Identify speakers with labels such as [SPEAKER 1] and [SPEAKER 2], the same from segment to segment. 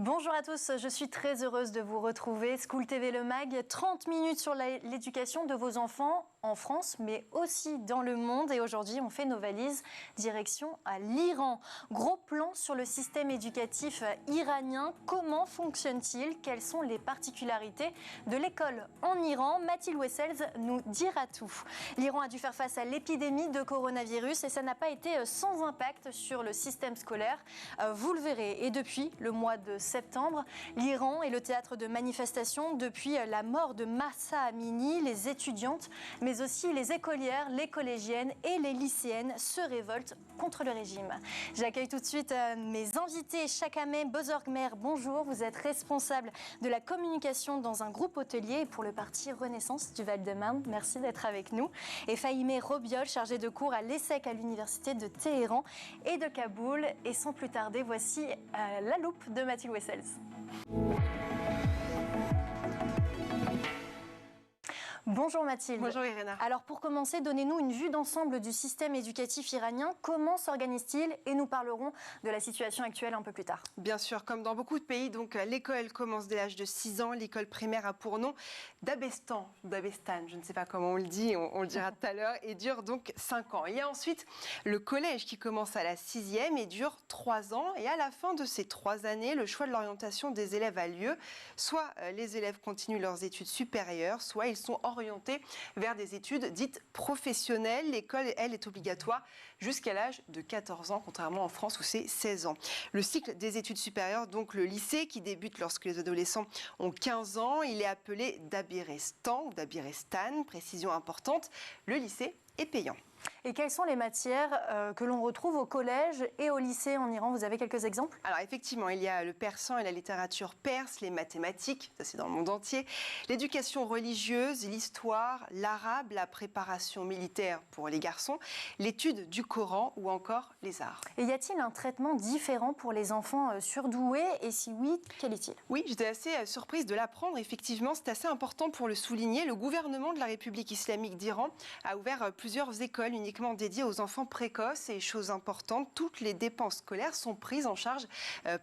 [SPEAKER 1] Bonjour à tous, je suis très heureuse de vous retrouver. School TV Le Mag, 30 minutes sur l'éducation de vos enfants en France, mais aussi dans le monde. Et aujourd'hui, on fait nos valises, direction à l'Iran. Gros plan sur le système éducatif iranien. Comment fonctionne-t-il? Quelles sont les particularités de l'école en Iran? Mathilde Wessels nous dira tout. L'Iran a dû faire face à l'épidémie de coronavirus et ça n'a pas été sans impact sur le système scolaire. Vous le verrez. Et depuis le mois de septembre, l'Iran est le théâtre de manifestations. Depuis la mort de Mahsa Amini, les étudiantes, mais aussi les écolières, les collégiennes et les lycéennes se révoltent contre le régime. J'accueille tout de suite mes invités. Chakame Bozorgmer, bonjour. Vous êtes responsable de la communication dans un groupe hôtelier pour le parti Renaissance du Val-de-Marne. Merci d'être avec nous. Et Fahimé Robiol, chargé de cours à l'ESSEC à l'université de Téhéran et de Kaboul. Et sans plus tarder, voici la loupe de Mathilde Wessels. Bonjour Mathilde.
[SPEAKER 2] Bonjour Irena.
[SPEAKER 1] Alors pour commencer, donnez-nous une vue d'ensemble du système éducatif iranien. Comment s'organise-t-il? Et nous parlerons de la situation actuelle un peu plus tard.
[SPEAKER 2] Bien sûr, comme dans beaucoup de pays, donc l'école commence dès l'âge de 6 ans. L'école primaire a pour nom Dabestan, je ne sais pas comment on le dit, on le dira tout à l'heure, et dure donc 5 ans. Il y a ensuite le collège qui commence à la 6e et dure 3 ans. Et à la fin de ces 3 années, le choix de l'orientation des élèves a lieu. Soit les élèves continuent leurs études supérieures, soit ils sont orientés vers des études dites professionnelles. L'école, elle, est obligatoire jusqu'à l'âge de 14 ans, contrairement en France où c'est 16 ans. Le cycle des études supérieures, donc le lycée, qui débute lorsque les adolescents ont 15 ans, il est appelé Dabirestan ou Dabirestan, précision importante. Le lycée est payant.
[SPEAKER 1] Et quelles sont les matières que l'on retrouve au collège et au lycée en Iran? Vous avez quelques exemples?
[SPEAKER 2] Alors effectivement, il y a le persan et la littérature perse, les mathématiques, ça c'est dans le monde entier, l'éducation religieuse, l'histoire, l'arabe, la préparation militaire pour les garçons, l'étude du Coran ou encore les arts.
[SPEAKER 1] Et y a-t-il un traitement différent pour les enfants surdoués? Et si oui, quel est-il?
[SPEAKER 2] Oui, j'étais assez surprise de l'apprendre. Effectivement, c'est assez important pour le souligner. Le gouvernement de la République islamique d'Iran a ouvert plusieurs écoles uniquement dédiées aux enfants précoces et, chose importante, toutes les dépenses scolaires sont prises en charge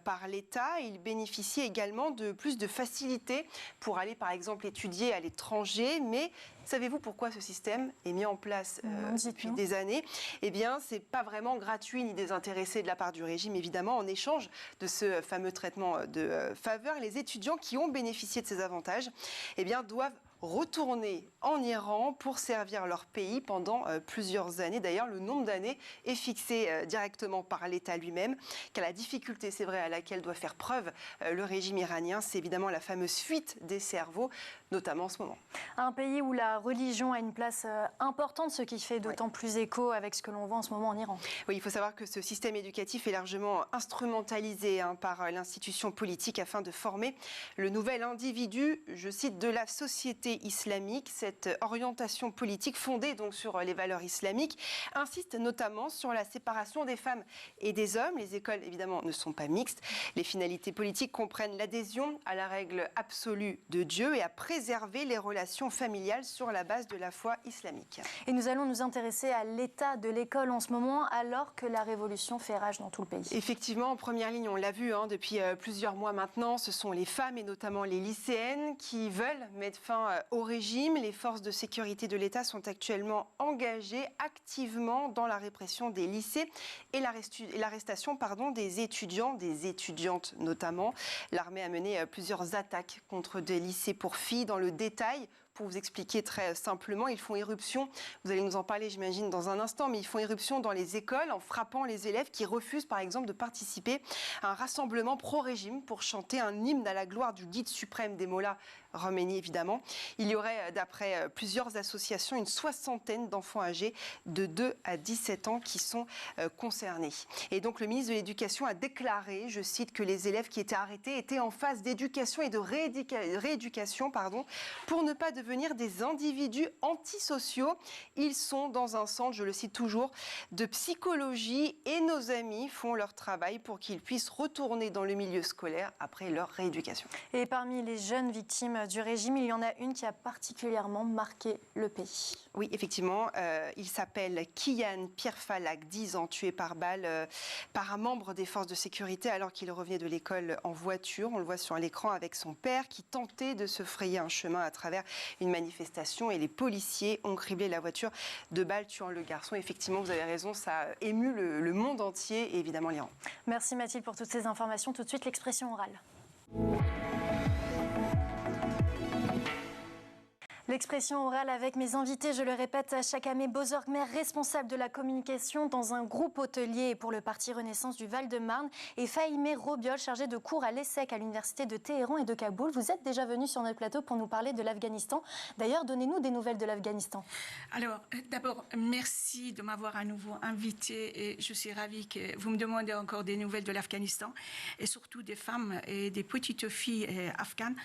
[SPEAKER 2] par l'État. Ils bénéficient également de plus de facilités pour aller par exemple étudier à l'étranger. Mais savez-vous pourquoi ce système est mis en place depuis des années? Eh bien, c'est pas vraiment gratuit ni désintéressé de la part du régime, évidemment. En échange de ce fameux traitement de faveur, les étudiants qui ont bénéficié de ces avantages, eh bien, doivent retourner en Iran pour servir leur pays pendant plusieurs années. D'ailleurs, le nombre d'années est fixé directement par l'État lui-même, car la difficulté, c'est vrai, à laquelle doit faire preuve le régime iranien, c'est évidemment la fameuse fuite des cerveaux, notamment en ce moment.
[SPEAKER 1] Un pays où la religion a une place importante, ce qui fait d'autant plus écho avec ce que l'on voit en ce moment en Iran.
[SPEAKER 2] Oui, il faut savoir que ce système éducatif est largement instrumentalisé par l'institution politique afin de former le nouvel individu, je cite, de la société islamique. Cette orientation politique fondée donc sur les valeurs islamiques insiste notamment sur la séparation des femmes et des hommes. Les écoles évidemment ne sont pas mixtes. Les finalités politiques comprennent l'adhésion à la règle absolue de Dieu et à préserver les relations familiales sur la base de la foi islamique.
[SPEAKER 1] Et nous allons nous intéresser à l'état de l'école en ce moment alors que la révolution fait rage dans tout le pays.
[SPEAKER 2] Effectivement, en première ligne, on l'a vu depuis plusieurs mois maintenant, ce sont les femmes et notamment les lycéennes qui veulent mettre fin au régime. Les forces de sécurité de l'État sont actuellement engagées activement dans la répression des lycées et l'arrestation des étudiants, des étudiantes notamment. L'armée a mené plusieurs attaques contre des lycées pour filles. Dans le détail, pour vous expliquer très simplement, ils font éruption, vous allez nous en parler j'imagine dans un instant, mais ils font éruption dans les écoles en frappant les élèves qui refusent par exemple de participer à un rassemblement pro-régime pour chanter un hymne à la gloire du guide suprême des mollahs, Khomeini évidemment. Il y aurait, d'après plusieurs associations, une 60aine d'enfants âgés de 2 à 17 ans qui sont concernés. Et donc le ministre de l'Éducation a déclaré, je cite, que les élèves qui étaient arrêtés étaient en phase d'éducation et de rééducation pour ne pas devenir des individus antisociaux. Ils sont dans un centre, je le cite toujours, de psychologie et nos amis font leur travail pour qu'ils puissent retourner dans le milieu scolaire après leur rééducation.
[SPEAKER 1] Et parmi les jeunes victimes du régime, il y en a une qui a particulièrement marqué le pays.
[SPEAKER 2] Oui, effectivement, il s'appelle Kian Pirfalak, 10 ans, tué par balle par un membre des forces de sécurité alors qu'il revenait de l'école en voiture. On le voit sur l'écran avec son père qui tentait de se frayer un chemin à travers une manifestation et les policiers ont criblé la voiture de balles tuant le garçon. Effectivement, vous avez raison, ça a ému le monde entier et évidemment l'Iran.
[SPEAKER 1] Merci Mathilde pour toutes ces informations. Tout de suite, l'expression orale. L'expression orale avec mes invités, je le répète, Chakame Bozorgmer, responsable de la communication dans un groupe hôtelier pour le Parti Renaissance du Val-de-Marne, et Fahimé Robiol, chargé de cours à l'ESSEC à l'université de Téhéran et de Kaboul. Vous êtes déjà venu sur notre plateau pour nous parler de l'Afghanistan. D'ailleurs, donnez-nous des nouvelles de l'Afghanistan.
[SPEAKER 3] Alors, d'abord, merci de m'avoir à nouveau invité et je suis ravie que vous me demandez encore des nouvelles de l'Afghanistan et surtout des femmes et des petites filles afghanes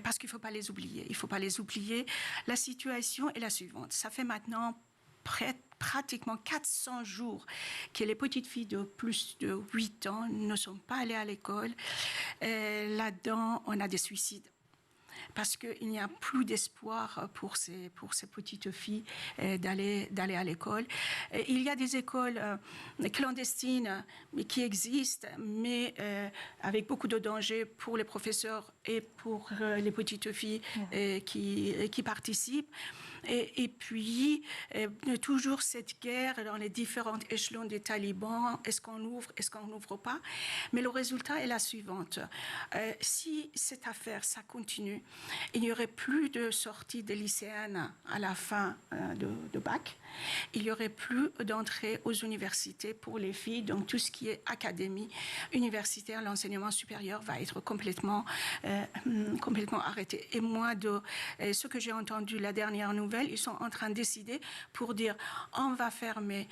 [SPEAKER 3] parce qu'il ne faut pas les oublier. Il ne faut pas les oublier. La situation est la suivante. Ça fait maintenant pratiquement 400 jours que les petites filles de plus de 8 ans ne sont pas allées à l'école. Là-dedans, on a des suicides. Parce qu'il n'y a plus d'espoir pour ces petites filles d'aller à l'école. Il y a des écoles clandestines qui existent, mais avec beaucoup de dangers pour les professeurs et pour les petites filles qui participent. Et puis, toujours cette guerre dans les différents échelons des talibans, est-ce qu'on ouvre, est-ce qu'on n'ouvre pas? Mais le résultat est la suivante. Si cette affaire, ça continue, il n'y aurait plus de sortie des lycéennes à la fin de bac, il n'y aurait plus d'entrée aux universités pour les filles, donc tout ce qui est académie universitaire, l'enseignement supérieur va être complètement arrêté. Et moi, ce que j'ai entendu la dernière nouvelle, ils sont en train de décider pour dire on va fermer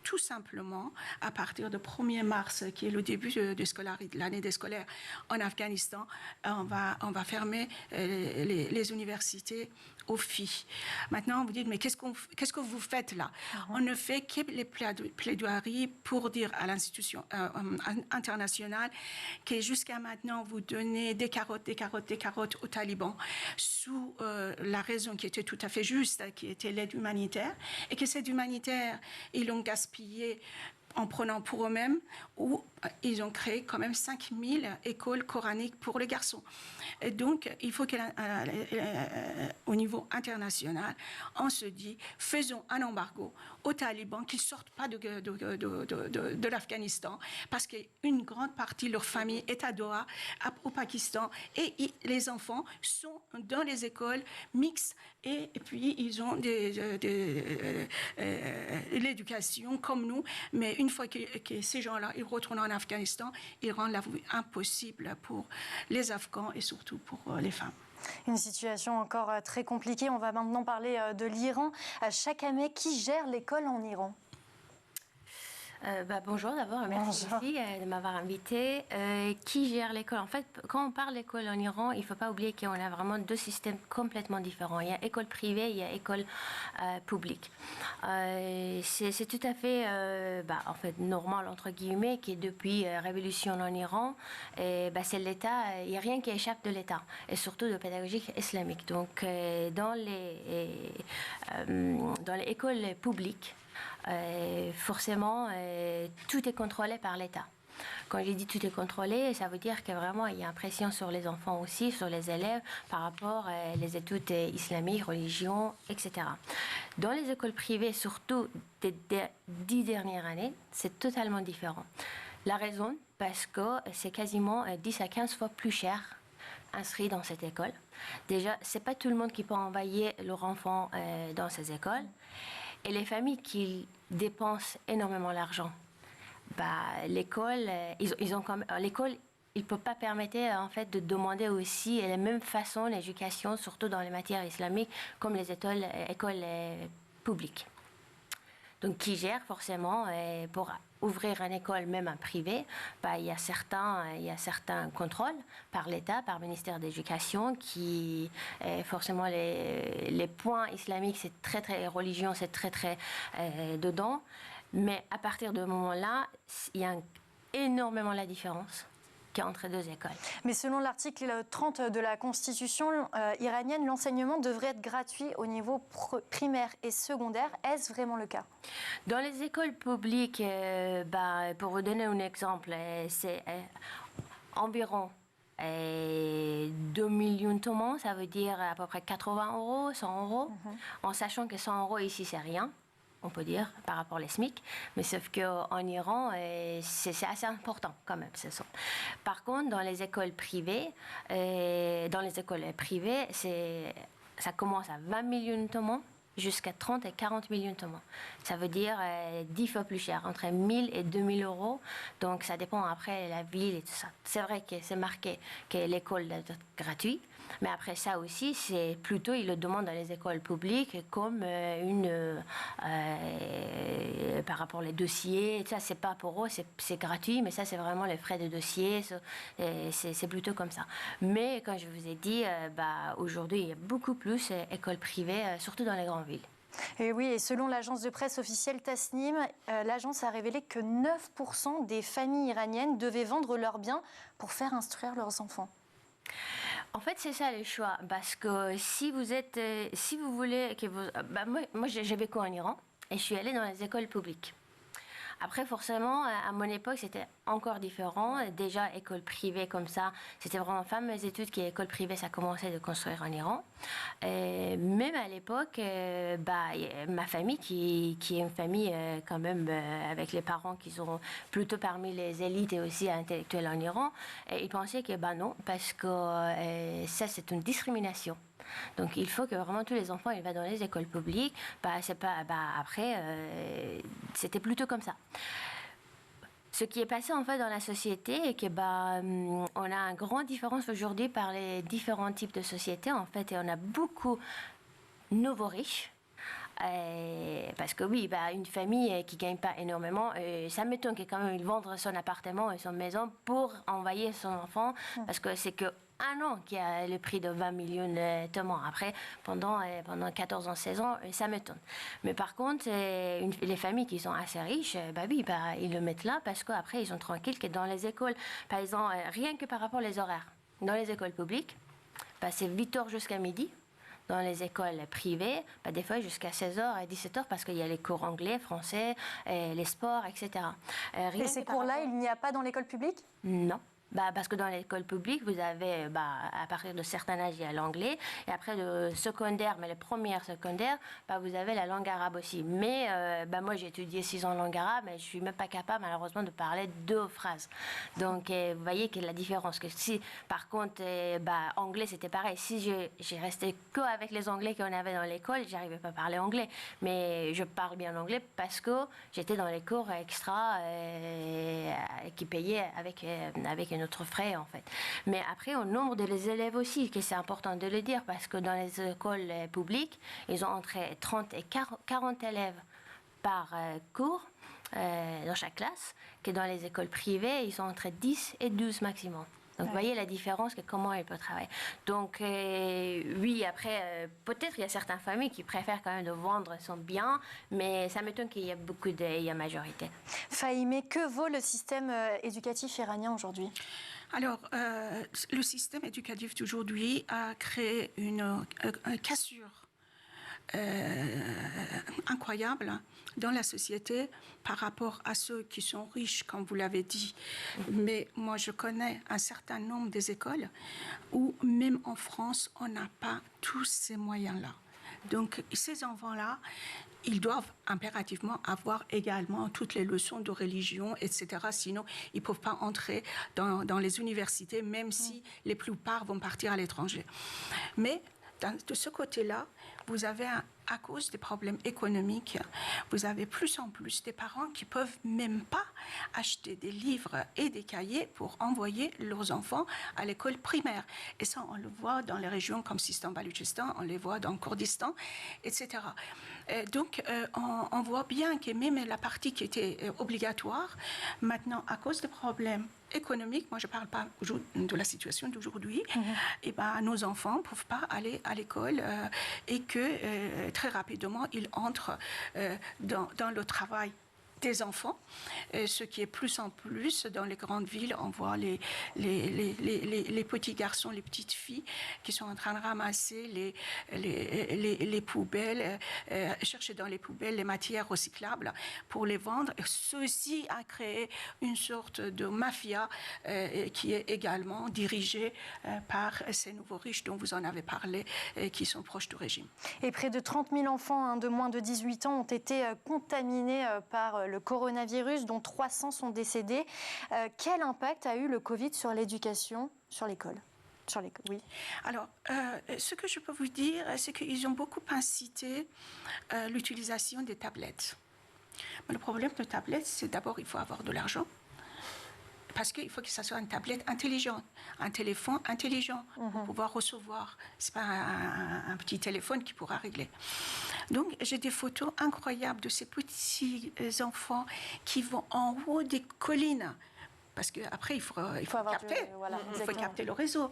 [SPEAKER 3] tout simplement à partir du 1er mars, qui est le début de l'année des scolaires en Afghanistan, on va fermer les universités aux filles. Maintenant, vous dites, mais qu'est-ce que vous faites là? On ne fait que les plaidoiries pour dire à l'institution internationale que jusqu'à maintenant, vous donnez des carottes aux talibans sous la raison qui était tout à fait juste, qui était l'aide humanitaire, et que cette humanitaire, ils l'ont gaspillée en prenant pour eux-mêmes, où ils ont créé quand même 5000 écoles coraniques pour les garçons. Et donc, il faut qu'au niveau international, on se dit, faisons un embargo aux talibans, qu'ils ne sortent pas de l'Afghanistan, parce qu'une grande partie de leur famille est à Doha, au Pakistan, et les enfants sont dans les écoles mixtes, et puis ils ont l'éducation comme nous, mais une fois que ces gens-là ils retournent en Afghanistan, ils rendent la vie impossible pour les Afghans et surtout pour les femmes.
[SPEAKER 1] Une situation encore très compliquée. On va maintenant parler de l'Iran. Chakame, qui gère l'école en Iran?
[SPEAKER 4] Bonjour d'abord, merci aussi de m'avoir invitée. Qui gère l'école? En fait, quand on parle d'école en Iran, il ne faut pas oublier qu'on a vraiment deux systèmes complètement différents. Il y a école privée, il y a école publique. C'est tout à fait, en fait, normal, entre guillemets, que depuis la révolution en Iran, c'est l'État, il n'y a rien qui échappe de l'État, et surtout de pédagogie islamique. Donc, dans les écoles publiques, forcément, tout est contrôlé par l'État. Quand j'ai dit tout est contrôlé, ça veut dire que vraiment il y a une pression sur les enfants aussi, sur les élèves, par rapport aux études islamiques, religion, etc. Dans les écoles privées, surtout des 10 dernières années, c'est totalement différent. La raison, parce que c'est quasiment 10 à 15 fois plus cher inscrits dans cette école. Déjà, c'est pas tout le monde qui peut envoyer leur enfant dans ces écoles. Et les familles qui dépensent énormément d'argent, l'école, l'école, il ne peut pas permettre en fait de demander aussi de la même façon l'éducation, surtout dans les matières islamiques, comme les écoles publiques. Donc, qui gère forcément pour ouvrir une école, même un privé, il y a certains contrôles par l'État, par le ministère de l'Éducation, qui forcément les points islamiques, c'est très religion, c'est très dedans. Mais à partir de ce moment-là, il y a énormément la différence qui est entre deux écoles.
[SPEAKER 1] Mais selon l'article 30 de la Constitution iranienne, l'enseignement devrait être gratuit au niveau primaire et secondaire. Est-ce vraiment le cas?
[SPEAKER 4] Dans les écoles publiques, pour vous donner un exemple, c'est environ 2 millions de tomans, ça veut dire à peu près 80 €, 100 €, en sachant que 100 € ici, c'est rien, on peut dire, par rapport au SMIC, mais sauf qu'en Iran, c'est assez important quand même. Par contre, dans les écoles privées, ça commence à 20 millions de tomans, jusqu'à 30 et 40 millions de tomans. Ça veut dire 10 fois plus cher, entre 1 000 et 2 000 €. Donc ça dépend après la ville et tout ça. C'est vrai que c'est marqué que l'école doit être gratuite, mais après ça aussi, c'est plutôt, ils le demandent dans les écoles publiques comme par rapport aux dossiers. Ça, c'est pas pour eux, c'est gratuit, mais ça, c'est vraiment les frais de dossier. C'est plutôt comme ça. Mais comme je vous ai dit, aujourd'hui, il y a beaucoup plus d'écoles privées, surtout dans les grandes villes.
[SPEAKER 1] Et oui, et selon l'agence de presse officielle Tasnim, l'agence a révélé que 9% des familles iraniennes devaient vendre leurs biens pour faire instruire leurs enfants.
[SPEAKER 4] En fait, c'est ça le choix, parce que si vous voulez que moi j'ai vécu en Iran et je suis allée dans les écoles publiques. Après, forcément, à mon époque, c'était encore différent. Déjà, école privée comme ça, c'était vraiment fameuses études qu'école privée, ça commençait de construire en Iran. Même à l'époque, ma famille, qui est une famille quand même avec les parents qui sont plutôt parmi les élites et aussi intellectuels en Iran, ils pensaient que non, parce que ça, c'est une discrimination. Donc il faut que vraiment tous les enfants ils vont dans les écoles publiques. Après, c'était plutôt comme ça. Ce qui est passé en fait dans la société est que on a une grande différence aujourd'hui par les différents types de sociétés en fait, et on a beaucoup de nouveaux riches. Parce que oui, une famille qui ne gagne pas énormément, ça m'étonne que quand même il vende son appartement et son maison pour envoyer son enfant, parce que c'est que un an qui a le prix de 20 millions de tomans. Après, pendant 14 ans, 16 ans, ça m'étonne. Mais par contre, les familles qui sont assez riches, ils le mettent là parce qu'après, ils sont tranquilles que dans les écoles, par exemple, rien que par rapport aux horaires, dans les écoles publiques, c'est 8h jusqu'à midi. Dans les écoles privées, des fois jusqu'à 16h et 17h parce qu'il y a les cours anglais, français, les sports, etc.
[SPEAKER 1] Et ces cours-là, il n'y a pas dans l'école publique?
[SPEAKER 4] Non. Parce que dans l'école publique, vous avez, à partir de certain âge, il y a l'anglais. Et après, le secondaire, mais le premier secondaire, vous avez la langue arabe aussi. Mais moi, j'ai étudié 6 ans langue arabe, mais je ne suis même pas capable, malheureusement, de parler 2 phrases. Donc, vous voyez qu'il y a la différence. Que si, par contre, anglais, c'était pareil. Si j'ai resté qu'avec les anglais qu'on avait dans l'école, je n'arrivais pas à parler anglais. Mais je parle bien anglais parce que j'étais dans les cours extra qui payaient avec notre frais en fait. Mais après au nombre des élèves aussi, que c'est important de le dire, parce que dans les écoles publiques, ils ont entre 30 et 40 élèves par cours dans chaque classe, que dans les écoles privées, ils sont entre 10 et 12 maximum. Donc, vous voyez la différence, que comment elle peut travailler. Donc, oui, après, peut-être il y a certaines familles qui préfèrent quand même de vendre son bien, mais ça m'étonne qu'il y a il y a majorité.
[SPEAKER 1] Fahimeh, que vaut le système éducatif iranien aujourd'hui?
[SPEAKER 3] Alors, le système éducatif d'aujourd'hui a créé une cassure incroyable dans la société par rapport à ceux qui sont riches, comme vous l'avez dit. Mais moi, je connais un certain nombre des écoles où, même en France, on n'a pas tous ces moyens-là. Donc, ces enfants-là, ils doivent impérativement avoir également toutes les leçons de religion, etc. Sinon, ils ne peuvent pas entrer dans les universités, même si les plupart vont partir à l'étranger. Mais de ce côté-là, vous avez, à cause des problèmes économiques, vous avez plus en plus des parents qui ne peuvent même pas acheter des livres et des cahiers pour envoyer leurs enfants à l'école primaire. Et ça, on le voit dans les régions comme Sistan-Baloutchistan, on les voit dans le Kurdistan, etc. Donc, on voit bien que même la partie qui était obligatoire, maintenant, à cause des problèmes économiques, moi je ne parle pas de la situation d'aujourd'hui, et nos enfants ne peuvent pas aller à l'école et que très rapidement ils entrent dans le travail des enfants, ce qui est plus en plus dans les grandes villes. On voit les petits garçons, les petites filles qui sont en train de ramasser les poubelles, chercher dans les poubelles les matières recyclables pour les vendre. Ceci a créé une sorte de mafia qui est également dirigée par ces nouveaux riches dont vous en avez parlé, qui sont proches du régime.
[SPEAKER 1] Et près de 30 000 enfants de moins de 18 ans ont été contaminés par le coronavirus, dont 300 sont décédés. Quel impact a eu le Covid sur l'éducation, sur l'école? Oui.
[SPEAKER 3] Alors, ce que je peux vous dire, c'est qu'ils ont beaucoup incité l'utilisation des tablettes. Mais le problème de tablettes, c'est d'abord il faut avoir de l'argent. Parce qu'il faut que ça soit une tablette intelligente, un téléphone intelligent pour pouvoir recevoir. Ce n'est pas un petit téléphone qui pourra régler. Donc, j'ai des photos incroyables de ces petits enfants qui vont en haut des collines. Parce qu'après, il faut capter. Il faut capter le réseau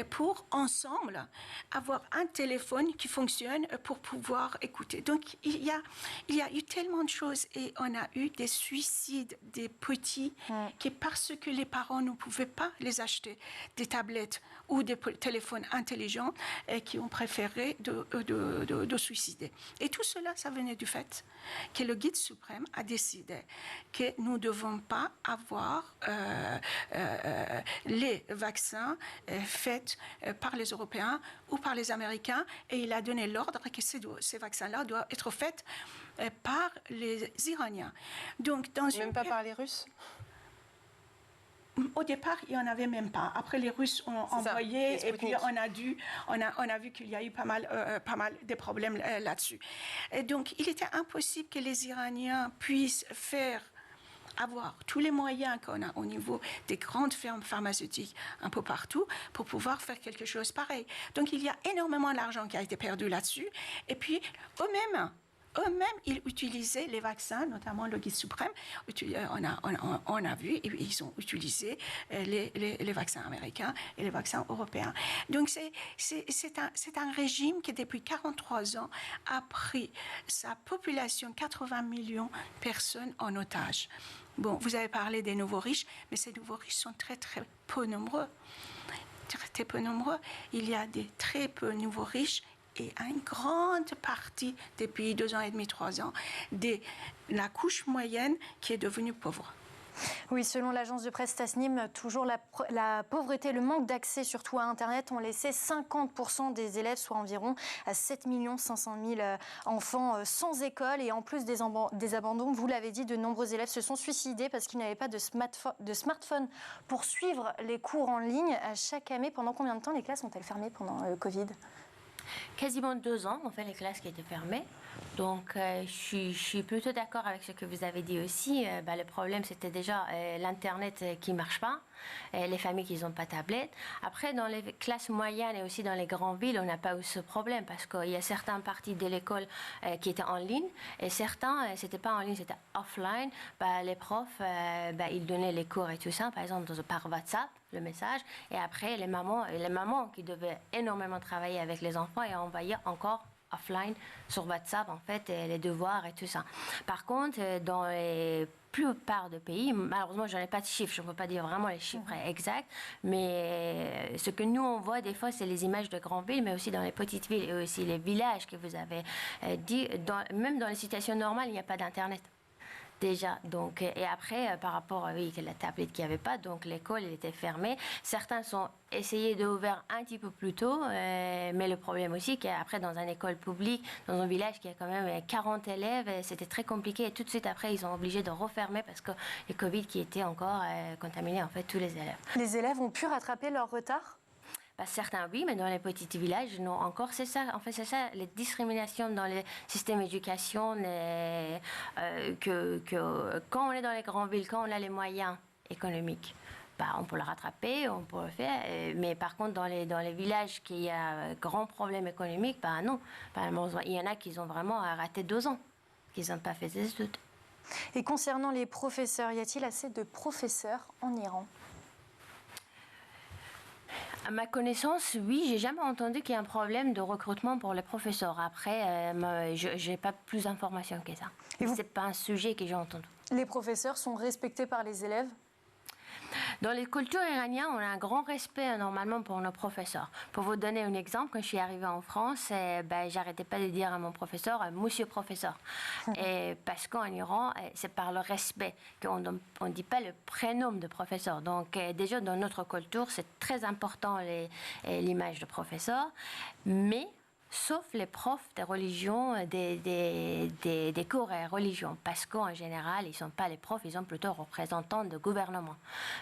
[SPEAKER 3] pour, ensemble, avoir un téléphone qui fonctionne pour pouvoir écouter. Donc, il y a eu tellement de choses et on a eu des suicides des petits qui, parce que les parents ne pouvaient pas les acheter, des tablettes ou des téléphones intelligents, qui ont préféré de suicider. Et tout cela, ça venait du fait que le guide suprême a décidé que nous ne devons pas avoir les vaccins faits par les Européens ou par les Américains, et il a donné l'ordre que ces vaccins-là doivent être faits par les Iraniens. Donc,
[SPEAKER 2] même pas par les Russes?
[SPEAKER 3] Au départ, il n'y en avait même pas. Après, les Russes ont envoyé, et puis on a vu qu'il y a eu pas mal de problèmes là-dessus. Et donc, il était impossible que les Iraniens puissent avoir tous les moyens qu'on a au niveau des grandes fermes pharmaceutiques un peu partout pour pouvoir faire quelque chose pareil. Donc, il y a énormément d'argent qui a été perdu là-dessus. Et puis, eux-mêmes, ils utilisaient les vaccins, notamment le guide suprême. On a vu, ils ont utilisé les vaccins américains et les vaccins européens. Donc, c'est un régime qui, depuis 43 ans, a pris sa population, 80 millions de personnes, en otage. Bon, vous avez parlé des nouveaux riches, mais ces nouveaux riches sont très, très peu nombreux. Très peu nombreux. Il y a des très peu nouveaux riches et une grande partie depuis 2 ans et demi, 3 ans, de la couche moyenne qui est devenue pauvre.
[SPEAKER 1] Oui, selon l'agence de presse Tasnim, toujours la pauvreté, le manque d'accès surtout à Internet ont laissé 50% des élèves, soit environ 7 500 000 enfants sans école. Et en plus des abandons, vous l'avez dit, de nombreux élèves se sont suicidés parce qu'ils n'avaient pas de smartphone pour suivre les cours en ligne chaque année. Pendant combien de temps les classes ont-elles fermé pendant le Covid ?
[SPEAKER 4] Quasiment 2 ans, on fait les classes qui étaient fermées. Donc, je suis plutôt d'accord avec ce que vous avez dit aussi. Le problème, c'était déjà l'Internet qui ne marche pas, les familles qui n'ont pas de tablette. Après, dans les classes moyennes et aussi dans les grandes villes, on n'a pas eu ce problème parce qu'il y a certaines parties de l'école qui étaient en ligne et certains, ce n'était pas en ligne, c'était offline. Les profs, ils donnaient les cours et tout ça, par exemple, par WhatsApp, le message. Et après, les mamans qui devaient énormément travailler avec les enfants et envoyer encore offline sur WhatsApp, en fait, les devoirs et tout ça. Par contre, dans la plupart des pays, malheureusement, je n'ai pas de chiffres, je ne peux pas dire vraiment les chiffres exacts, mais ce que nous, on voit des fois, c'est les images de grandes villes, mais aussi dans les petites villes et aussi les villages que vous avez dit. Même dans les situations normales, il n'y a pas d'Internet. Déjà, donc, et après, par rapport à la tablette qu'il n'y avait pas, donc l'école était fermée. Certains sont essayés d'ouvrir un petit peu plus tôt, mais le problème aussi, qu'après, dans une école publique, dans un village qui a quand même 40 élèves, c'était très compliqué. Et tout de suite après, ils sont obligés de refermer parce que le Covid qui était encore contaminé, en fait, tous les élèves.
[SPEAKER 1] Les élèves ont pu rattraper leur retard ?
[SPEAKER 4] Certains, oui, mais dans les petits villages, non encore. C'est ça, en fait, c'est ça, les discriminations dans le système d'éducation, que quand on est dans les grandes villes, quand on a les moyens économiques, on peut le rattraper, on peut le faire. Mais par contre, dans les villages qui y a grands problèmes économiques, non. Il y en a qui ont vraiment raté 2 ans, qui n'ont pas fait des études.
[SPEAKER 1] Et concernant les professeurs, y a-t-il assez de professeurs en Iran ?
[SPEAKER 4] À ma connaissance, oui, j'ai jamais entendu qu'il y ait un problème de recrutement pour les professeurs. Après, je n'ai pas plus d'informations que ça. Ce n'est pas un sujet que j'ai entendu.
[SPEAKER 1] Les professeurs sont respectés par les élèves?
[SPEAKER 4] Dans les cultures iraniennes, on a un grand respect normalement pour nos professeurs. Pour vous donner un exemple, quand je suis arrivée en France, j'arrêtais pas de dire à mon professeur « Monsieur professeur ». Et parce qu'en Iran, c'est par le respect qu'on ne dit pas le prénom de professeur. Donc déjà dans notre culture, c'est très important l'image de professeur, mais sauf les profs de religion, des cours et religion, parce qu'en général, ils ne sont pas les profs, ils sont plutôt représentants de gouvernement.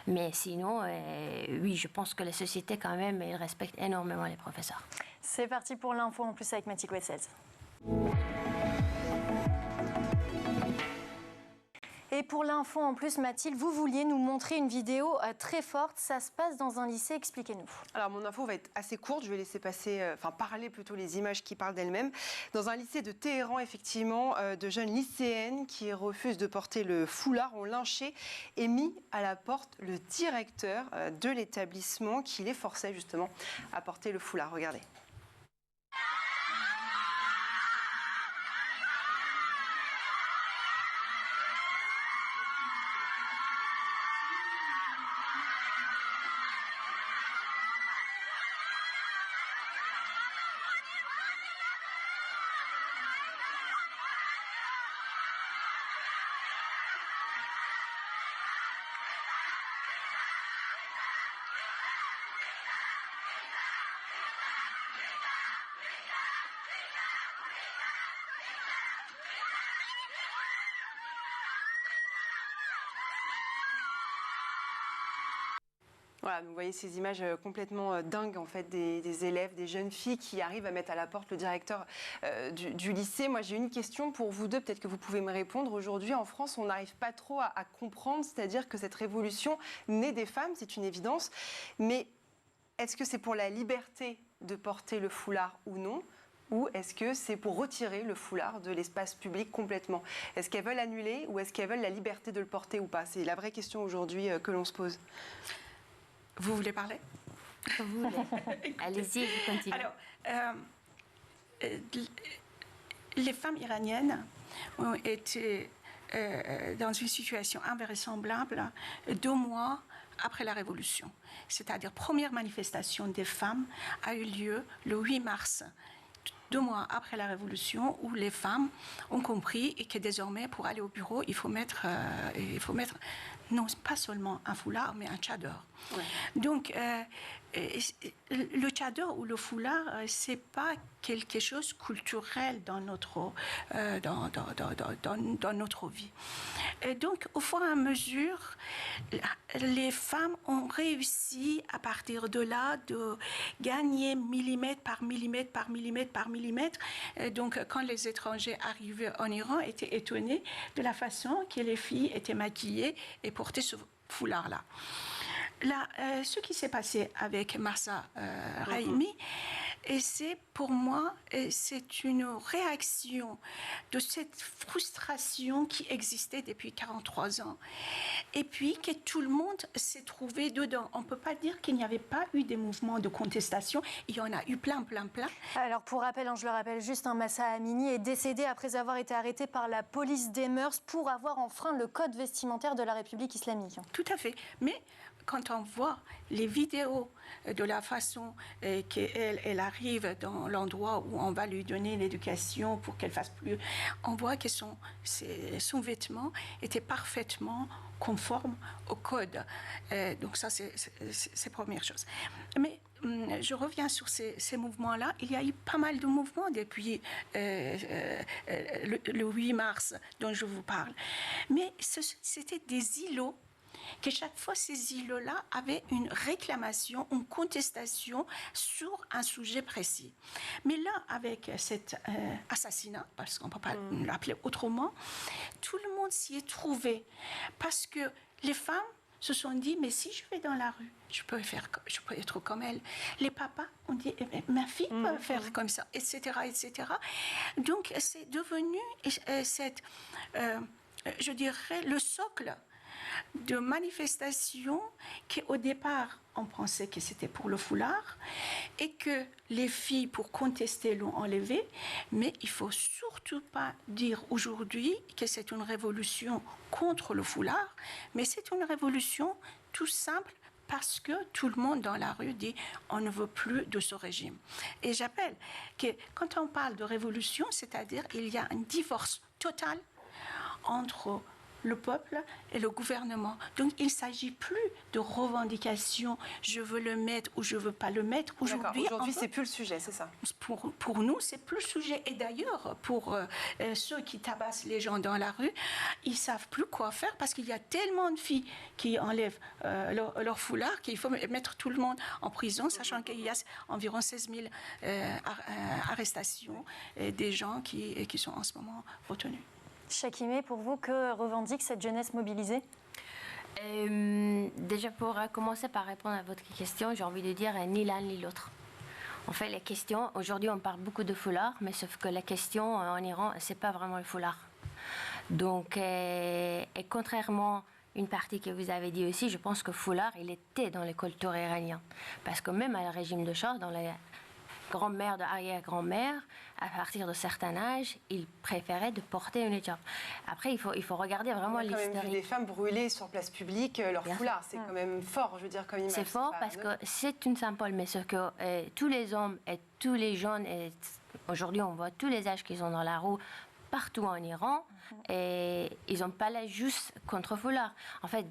[SPEAKER 4] Mais sinon, oui, je pense que la société, quand même, elle respecte énormément les professeurs.
[SPEAKER 1] C'est parti pour l'info en plus avec Mathilde Wessels. Et pour l'info en plus, Mathilde, vous vouliez nous montrer une vidéo très forte. Ça se passe dans un lycée, expliquez-nous.
[SPEAKER 2] Alors mon info va être assez courte, je vais laisser parler plutôt les images qui parlent d'elles-mêmes. Dans un lycée de Téhéran, effectivement, de jeunes lycéennes qui refusent de porter le foulard ont lynché et mis à la porte le directeur de l'établissement qui les forçait justement à porter le foulard. Regardez. Voilà, vous voyez ces images complètement dingues en fait des élèves, des jeunes filles qui arrivent à mettre à la porte le directeur du lycée. Moi j'ai une question pour vous deux, peut-être que vous pouvez me répondre. Aujourd'hui en France on n'arrive pas trop à comprendre, c'est-à-dire que cette révolution naît des femmes, c'est une évidence, mais est-ce que c'est pour la liberté de porter le foulard ou non ? Ou est-ce que c'est pour retirer le foulard de l'espace public complètement? Est-ce qu'elles veulent annuler ou est-ce qu'elles veulent la liberté de le porter ou pas? C'est la vraie question aujourd'hui que l'on se pose.
[SPEAKER 3] Vous voulez parler?
[SPEAKER 4] Vous voulez. Allez-y, je continue.
[SPEAKER 3] Alors, les femmes iraniennes ont été dans une situation invraisemblable 2 mois après la Révolution. C'est-à-dire, première manifestation des femmes a eu lieu le 8 mars. 2 mois après la Révolution, où les femmes ont compris et que désormais, pour aller au bureau, il faut mettre non pas seulement un foulard, mais un tchador. Ouais. Donc, le tchador ou le foulard, c'est pas quelque chose culturel dans notre vie. Et donc, au fur et à mesure, les femmes ont réussi à partir de là de gagner millimètre par millimètre par millimètre par millimètre. Et donc, quand les étrangers arrivaient en Iran, étaient étonnés de la façon que les filles étaient maquillées et portaient ce foulard-là. Là, ce qui s'est passé avec Mahsa Rahimi, et c'est pour moi, c'est une réaction de cette frustration qui existait depuis 43 ans. Et puis que tout le monde s'est trouvé dedans. On ne peut pas dire qu'il n'y avait pas eu des mouvements de contestation. Il y en a eu plein.
[SPEAKER 1] Alors pour rappel, je le rappelle juste, Mahsa Amini est décédé après avoir été arrêté par la police des mœurs pour avoir enfreint le code vestimentaire de la République islamique.
[SPEAKER 3] Tout à fait. Mais quand on voit les vidéos de la façon qu'elle arrive dans l'endroit où on va lui donner l'éducation pour qu'elle fasse plus, on voit que son vêtement était parfaitement conforme au code. Donc ça, c'est la première chose. Mais je reviens sur ces mouvements-là. Il y a eu pas mal de mouvements depuis le 8 mars dont je vous parle. Mais c'était des îlots que chaque fois, ces îlots-là avaient une réclamation, une contestation sur un sujet précis. Mais là, avec cet assassinat, parce qu'on ne peut pas l'appeler autrement, tout le monde s'y est trouvé. Parce que les femmes se sont dit, mais si je vais dans la rue, je peux être comme elle. Les papas ont dit, ma fille peut faire comme ça, etc., etc. Donc, c'est devenu je dirais, le socle de manifestations qui, au départ, on pensait que c'était pour le foulard et que les filles, pour contester, l'ont enlevé. Mais il ne faut surtout pas dire aujourd'hui que c'est une révolution contre le foulard, mais c'est une révolution tout simple parce que tout le monde dans la rue dit on ne veut plus de ce régime. Et j'appelle que quand on parle de révolution, c'est-à-dire il y a un divorce total entre le peuple et le gouvernement. Donc, il ne s'agit plus de revendications, je veux le mettre ou je ne veux pas le mettre.
[SPEAKER 2] Aujourd'hui, ce n'est plus le sujet, c'est ça?
[SPEAKER 3] Pour nous, c'est plus le sujet. Et d'ailleurs, pour ceux qui tabassent les gens dans la rue, ils ne savent plus quoi faire parce qu'il y a tellement de filles qui enlèvent leur foulard qu'il faut mettre tout le monde en prison, sachant qu'il y a environ 16 000 arrestations des gens qui sont en ce moment retenus.
[SPEAKER 1] Chakimé, pour vous, que revendique cette jeunesse mobilisée?
[SPEAKER 4] Déjà, pour commencer par répondre à votre question, j'ai envie de dire ni l'un ni l'autre. En fait, la question, aujourd'hui, on parle beaucoup de foulard, mais sauf que la question en Iran, c'est pas vraiment le foulard. Donc, et contrairement une partie que vous avez dit aussi, je pense que foulard, il était dans les cultures iraniennes. Parce que même à le régime de Shah, dans les grand-mère, de arrière-grand-mère, à partir de certain âge, ils préféraient de porter une hijab. Après, il faut regarder vraiment l'histoire.
[SPEAKER 2] On a quand même vu des femmes brûler sur place publique leur foulard. C'est quand même fort, je veux dire, comme image.
[SPEAKER 4] C'est fort parce que c'est une symbole, mais ce que tous les hommes et tous les jeunes, et aujourd'hui on voit tous les âges qui sont dans la rue, partout en Iran, et ils n'ont pas là juste contre foulard. En fait,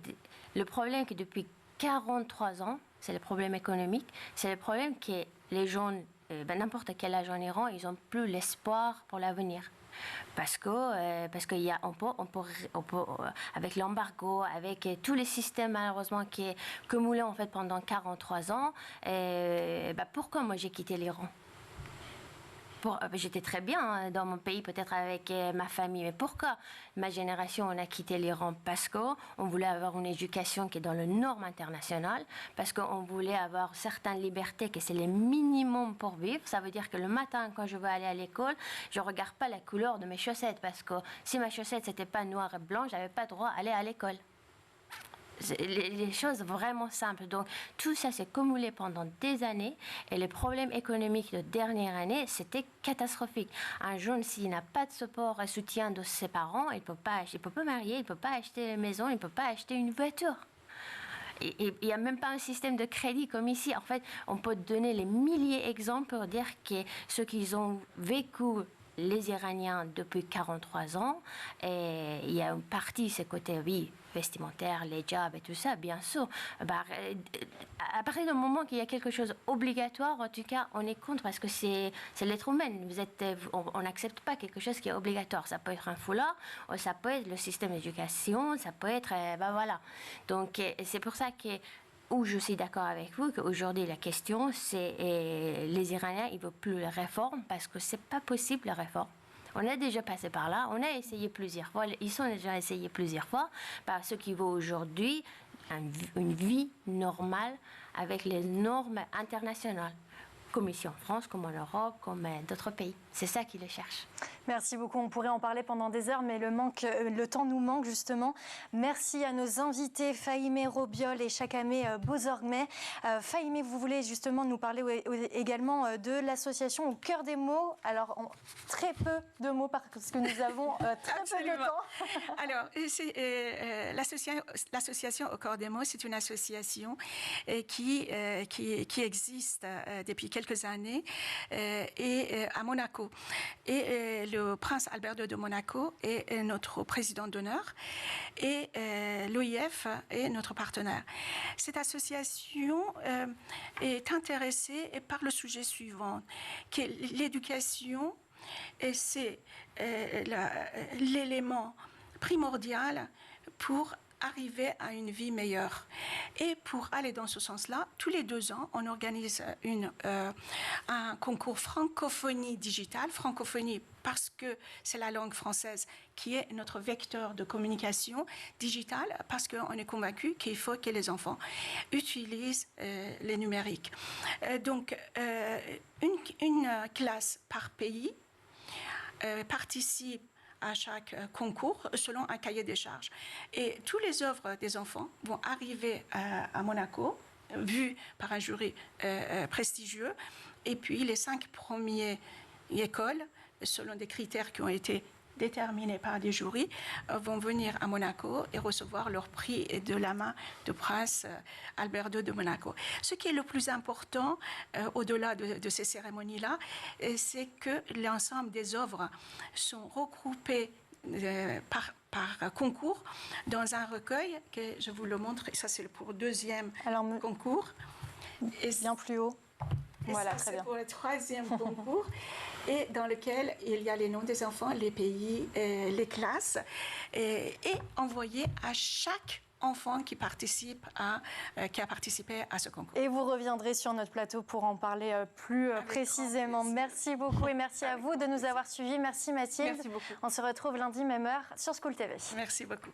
[SPEAKER 4] le problème que depuis 43 ans, c'est le problème économique, c'est le problème que les jeunes, n'importe quel âge en Iran, ils n'ont plus l'espoir pour l'avenir. Parce qu'il y a, on peut, avec l'embargo, avec tous les systèmes malheureusement qui est cumulé en fait pendant 43 ans, pourquoi moi j'ai quitté l'Iran? J'étais très bien dans mon pays, peut-être avec ma famille, mais pourquoi ma génération on a quitté l'Iran? Parce qu'on voulait avoir une éducation qui est dans le norme international, parce qu'on voulait avoir certaines libertés, que c'est le minimum pour vivre. Ça veut dire que le matin, quand je veux aller à l'école, je ne regarde pas la couleur de mes chaussettes, parce que si ma chaussette n'était pas noire et blanche, je n'avais pas le droit d'aller à l'école. Les choses vraiment simples. Donc, tout ça s'est cumulé pendant des années et les problèmes économiques de dernière année, c'était catastrophique. Un jeune, s'il n'a pas de support et soutien de ses parents, il ne peut pas marier, il ne peut pas acheter une maison, il ne peut pas acheter une voiture. Il n'y a même pas un système de crédit comme ici. En fait, on peut donner les milliers d'exemples pour dire que ceux qui ont vécu les Iraniens depuis 43 ans, et il y a une partie, c'est côté, oui, vestimentaire, les jobs et tout ça, bien sûr. À partir du moment qu'il y a quelque chose obligatoire, en tout cas, on est contre parce que c'est l'être humain. On n'accepte pas quelque chose qui est obligatoire. Ça peut être un foulard, ça peut être le système d'éducation, ça peut être, voilà. Donc, c'est pour ça que où je suis d'accord avec vous qu'aujourd'hui la question c'est les Iraniens ils veulent plus la réforme parce que c'est pas possible la réforme. On a déjà passé par là, on a essayé plusieurs fois, ils ont déjà essayé plusieurs fois par ce qui vaut aujourd'hui une vie normale avec les normes internationales, comme ici en France, comme en Europe, comme d'autres pays. C'est ça qu'ils cherchent.
[SPEAKER 1] Merci beaucoup. On pourrait en parler pendant des heures, mais le temps nous manque justement. Merci à nos invités, Fahimé Robiol et Chakame Bozorgmeh. Fahimé, vous voulez justement nous parler également de l'association Au cœur des mots. Alors, très peu de mots parce que nous avons très peu de temps.
[SPEAKER 3] Alors, l'association Au cœur des mots, c'est une association qui existe depuis quelques années et à Monaco. Et le prince Albert II de Monaco est notre président d'honneur et l'OIF est notre partenaire. Cette association est intéressée par le sujet suivant, que l'éducation, c'est l'élément primordial pour arriver à une vie meilleure. Et pour aller dans ce sens-là, tous les 2 ans, on organise un concours francophonie digitale. Francophonie parce que c'est la langue française qui est notre vecteur de communication digitale, parce qu'on est convaincu qu'il faut que les enfants utilisent les numériques. Donc, une classe par pays participe à chaque concours selon un cahier des charges. Et toutes les œuvres des enfants vont arriver à Monaco, vues par un jury prestigieux. Et puis les 5 premières écoles, selon des critères qui ont été déterminés par des jurys, vont venir à Monaco et recevoir leur prix de la main du prince Albert II de Monaco. Ce qui est le plus important, au-delà de ces cérémonies-là, c'est que l'ensemble des œuvres sont regroupées par concours dans un recueil que je vous le montre. Et ça, c'est pour le 2e concours.
[SPEAKER 1] Et bien plus haut. Voilà, très bien.
[SPEAKER 3] Pour le 3e concours, et dans lequel il y a les noms des enfants, les pays, les classes, et envoyé à chaque enfant qui a participé à ce concours.
[SPEAKER 1] Et vous reviendrez sur notre plateau pour en parler plus précisément. Merci beaucoup et merci à vous de nous avoir suivis. Merci Mathilde.
[SPEAKER 2] Merci beaucoup.
[SPEAKER 1] On se retrouve lundi, même heure, sur School TV.
[SPEAKER 3] Merci beaucoup.